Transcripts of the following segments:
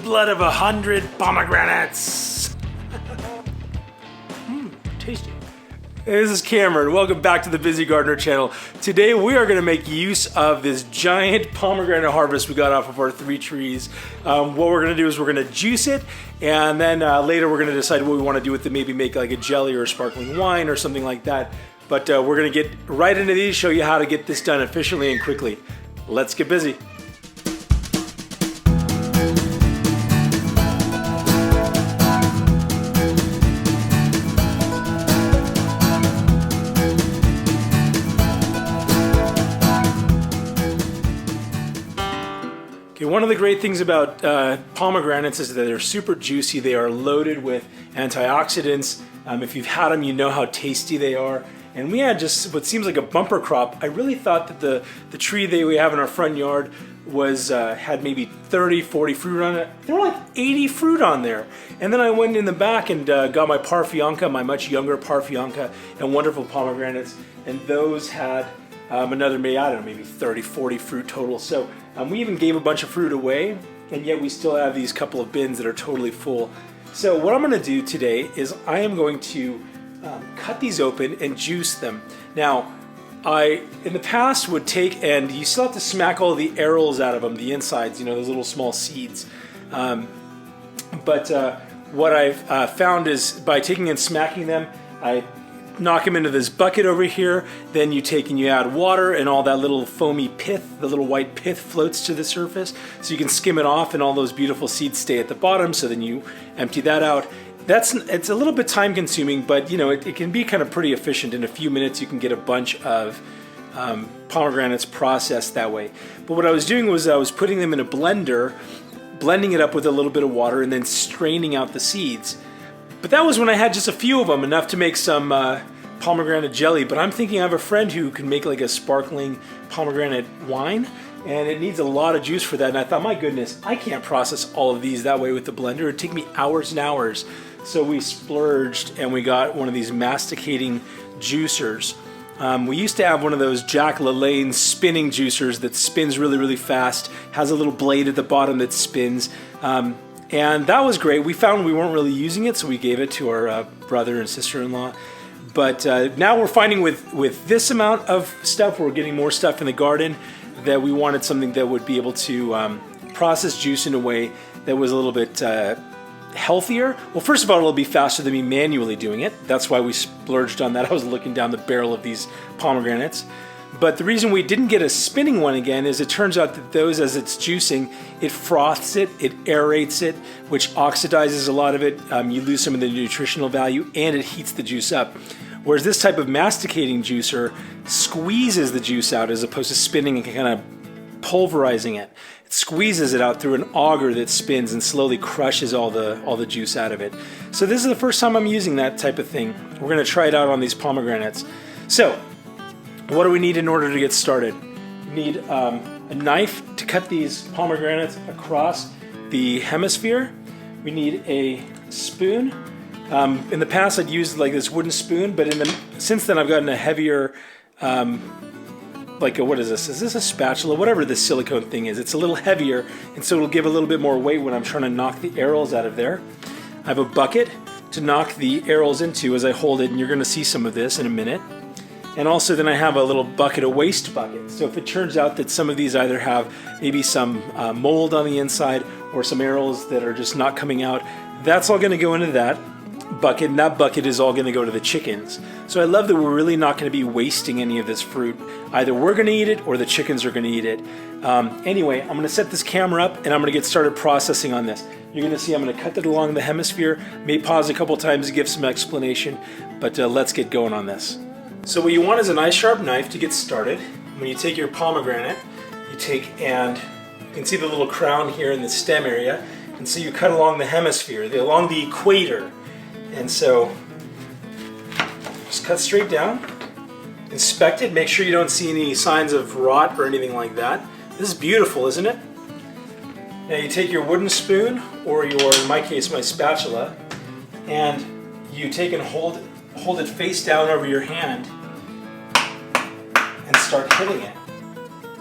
lifeblood of 100 pomegranates. Tasty. Hey, this is Cameron. Welcome back to the Busy Gardener channel. Today we are going to make use of this giant pomegranate harvest we got off of our 3 trees. What we're going to do is we're going to juice it, and then later we're going to decide what we want to do with it. Maybe make like a jelly or a sparkling wine or something like that. But we're going to get right into these, show you how to get this done efficiently and quickly. Let's get busy. One of the great things about pomegranates is that they're super juicy. They are loaded with antioxidants. If you've had them, you know how tasty they are. And we had just what seems like a bumper crop. I really thought that the tree that we have in our front yard was had maybe 30, 40 fruit on it. There were like 80 fruit on there. And then I went in the back and got my Parfianca, my much younger Parfianca, and wonderful pomegranates. And those had another, maybe, I don't know, maybe 30, 40 fruit total. So we even gave a bunch of fruit away, and yet we still have these couple of bins that are totally full. So what I'm going to do today is I am going to cut these open and juice them. Now, I, in the past, would take, and you still have to smack all the arils out of them, the insides, you know, those little small seeds. But what I've found is by taking and smacking them, I knock them into this bucket over here, then you take and you add water, and all that little foamy pith, the little white pith, floats to the surface, so you can skim it off and all those beautiful seeds stay at the bottom. So then you empty that out. It's a little bit time consuming, but you know, it can be kind of pretty efficient. In a few minutes you can get a bunch of pomegranates processed that way. But what I was doing was I was putting them in a blender, blending it up with a little bit of water, and then straining out the seeds. But that was when I had just a few of them, enough to make some pomegranate jelly. But I'm thinking I have a friend who can make like a sparkling pomegranate wine, and it needs a lot of juice for that. And I thought, my goodness, I can't process all of these that way with the blender. It'd take me hours and hours. So we splurged and we got one of these masticating juicers. We used to have one of those Jack LaLanne spinning juicers that spins really, really fast, has a little blade at the bottom that spins. And that was great. We found we weren't really using it, so we gave it to our brother and sister-in-law. But now we're finding with this amount of stuff, we're getting more stuff in the garden, that we wanted something that would be able to process juice in a way that was a little bit healthier. Well, first of all, it'll be faster than me manually doing it. That's why we splurged on that. I was looking down the barrel of these pomegranates. But the reason we didn't get a spinning one again is it turns out that those, as it's juicing, it froths it, it aerates it, which oxidizes a lot of it. You lose some of the nutritional value, and it heats the juice up. Whereas this type of masticating juicer squeezes the juice out as opposed to spinning and kind of pulverizing it. It squeezes it out through an auger that spins and slowly crushes all the juice out of it. So this is the first time I'm using that type of thing. We're going to try it out on these pomegranates. So, what do we need in order to get started? We need a knife to cut these pomegranates across the hemisphere. We need a spoon. In the past I'd used like this wooden spoon, but since then I've gotten a heavier, what is this? Is this a spatula? Whatever this silicone thing is. It's a little heavier, and so it'll give a little bit more weight when I'm trying to knock the arils out of there. I have a bucket to knock the arils into as I hold it, and you're going to see some of this in a minute. And also then I have a little bucket, a waste bucket. So if it turns out that some of these either have maybe some mold on the inside or some arils that are just not coming out, that's all going to go into that bucket, and that bucket is all going to go to the chickens. So I love that we're really not going to be wasting any of this fruit. Either we're going to eat it or the chickens are going to eat it. Anyway, I'm going to set this camera up and I'm going to get started processing on this. You're going to see I'm going to cut it along the hemisphere. May pause a couple times to give some explanation, but let's get going on this. So what you want is a nice sharp knife to get started. When you take your pomegranate, you take and you can see the little crown here in the stem area, and so you cut along the hemisphere, along the equator. And so just cut straight down, inspect it, make sure you don't see any signs of rot or anything like that. This is beautiful, isn't it? Now you take your wooden spoon, or in my case, my spatula, and you take and hold it face down over your hand and start hitting it.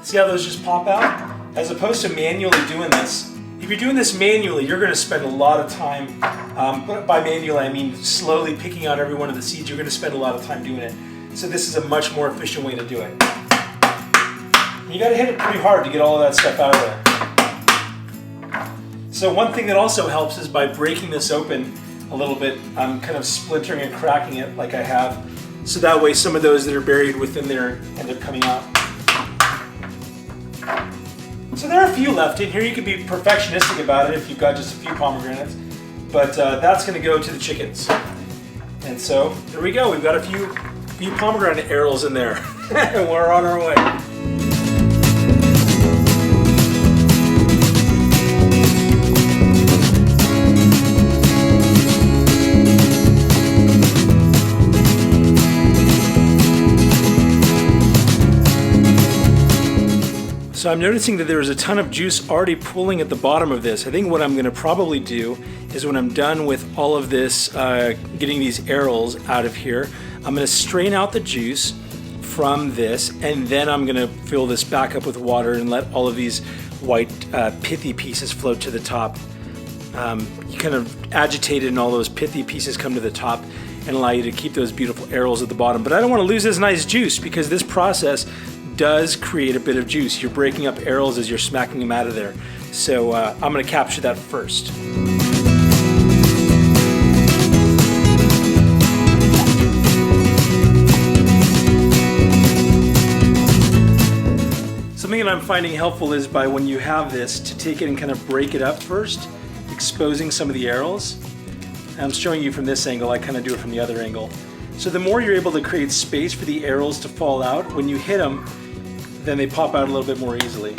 See how those just pop out? As opposed to manually doing this, If you're doing this manually, you're going to spend a lot of time, by manually I mean slowly picking out every one of the seeds. You're going to spend a lot of time doing it. So this is a much more efficient way to do it. You got to hit it pretty hard to get all of that stuff out of there. So one thing that also helps is by breaking this open a little bit, I'm kind of splintering and cracking it like I have. So that way some of those that are buried within there end up coming out. So there are a few left in here. You can be perfectionistic about it if you've got just a few pomegranates, but that's going to go to the chickens. And so there we go. We've got a few pomegranate arils in there, and we're on our way. So I'm noticing that there's a ton of juice already pooling at the bottom of this. I think what I'm going to probably do is when I'm done with all of this, getting these arils out of here, I'm going to strain out the juice from this, and then I'm going to fill this back up with water and let all of these white pithy pieces float to the top. You kind of agitate it and all those pithy pieces come to the top and allow you to keep those beautiful arils at the bottom. But I don't want to lose this nice juice because this process does create a bit of juice. You're breaking up arils as you're smacking them out of there. So I'm going to capture that first. Something that I'm finding helpful is by when you have this to take it and kind of break it up first, exposing some of the arils. I'm showing you from this angle, I kind of do it from the other angle. So the more you're able to create space for the arils to fall out, when you hit them, then they pop out a little bit more easily.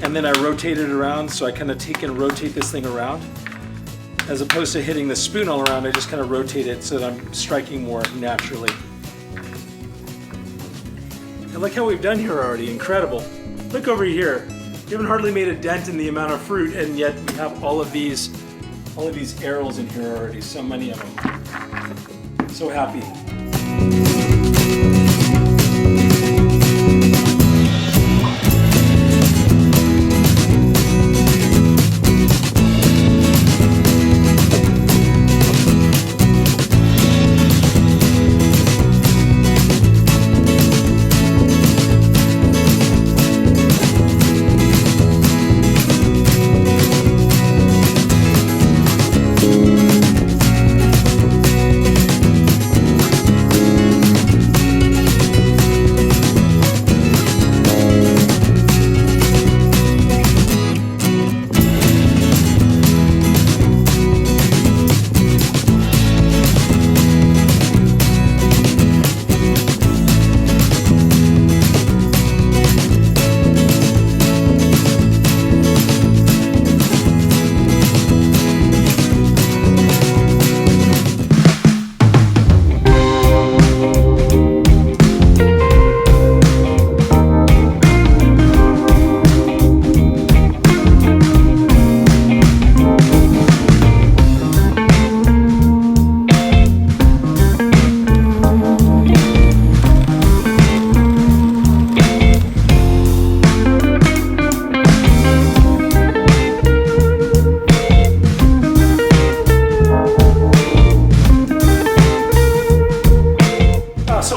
And then I rotate it around, so I kind of take and rotate this thing around. As opposed to hitting the spoon all around, I just kind of rotate it so that I'm striking more naturally. I like how we've done here already, incredible. Look over here. We haven't hardly made a dent in the amount of fruit, and yet we have all of these arils in here already, so many of them. So happy.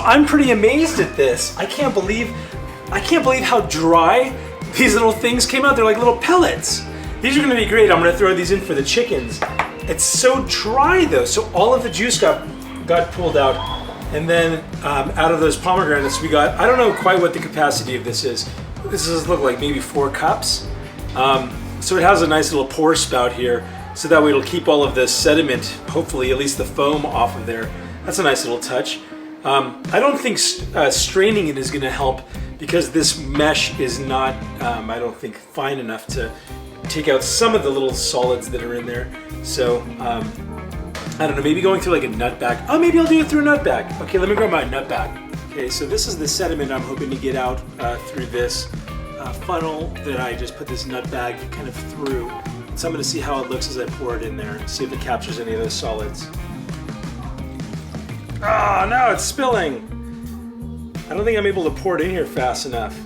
I'm pretty amazed at this. I can't believe how dry these little things came out. They're like little pellets. These are gonna be great. I'm gonna throw these in for the chickens. It's so dry though, so all of the juice got pulled out. And then out of those pomegranates we got, I don't know quite what the capacity of this is. This does look like maybe 4 cups. So it has a nice little pour spout here, so that way it'll keep all of the sediment, hopefully at least the foam, off of there. That's a nice little touch. I don't think straining it is going to help because this mesh is not, I don't think, fine enough to take out some of the little solids that are in there. So, I don't know, maybe going through like a nut bag. Oh, maybe I'll do it through a nut bag. Okay, let me grab my nut bag. Okay, so this is the sediment I'm hoping to get out through this funnel that I just put this nut bag kind of through. So I'm going to see how it looks as I pour it in there and see if it captures any of those solids. Ah, now it's spilling. I don't think I'm able to pour it in here fast enough.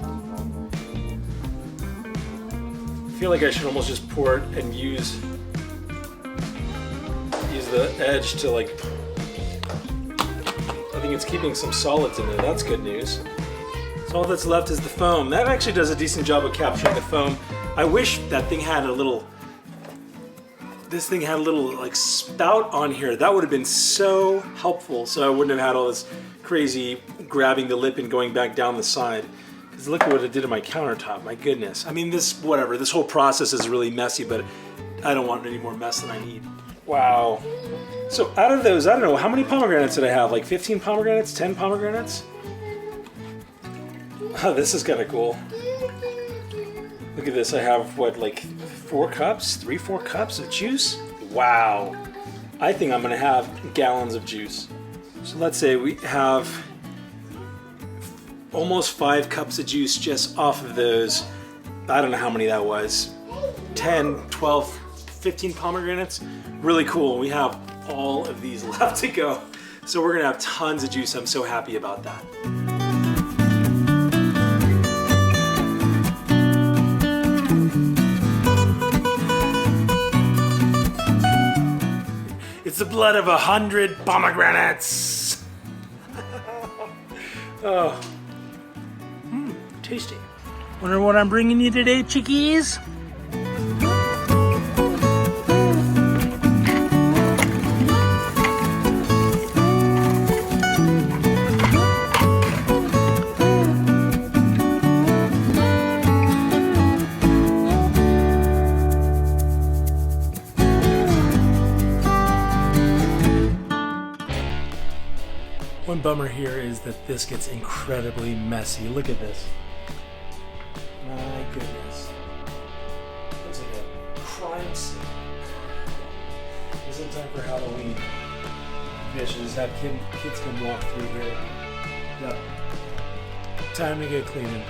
feel like I should almost just pour it and use the edge to like, I think it's keeping some solids in there. That's good news. So all that's left is the foam. That actually does a decent job of capturing the foam. I wish that thing had a little, this thing had a little like spout on here. That would have been so helpful. So I wouldn't have had all this crazy grabbing the lip and going back down the side. Because look at what it did to my countertop, my goodness. I mean, this whole process is really messy, but I don't want any more mess than I need. Wow. So out of those, I don't know, how many pomegranates did I have? Like 15 pomegranates, 10 pomegranates? Oh, this is kind of cool. Look at this, I have what, like 4 cups? 3-4 cups of juice? Wow. I think I'm gonna have gallons of juice. So let's say we have almost 5 cups of juice just off of those. I don't know how many that was. 10, 12, 15 pomegranates. Really cool. We have all of these left to go. So we're gonna have tons of juice. I'm so happy about that. It's the blood of 100 pomegranates. Oh. Tasty. Wonder what I'm bringing you today, chickies? One bummer here is that this gets incredibly messy. Look at this. My goodness. Looks like a crime scene. It's in time for Halloween. Maybe I should just have kids come walk through here. Yep. Time to get cleaning.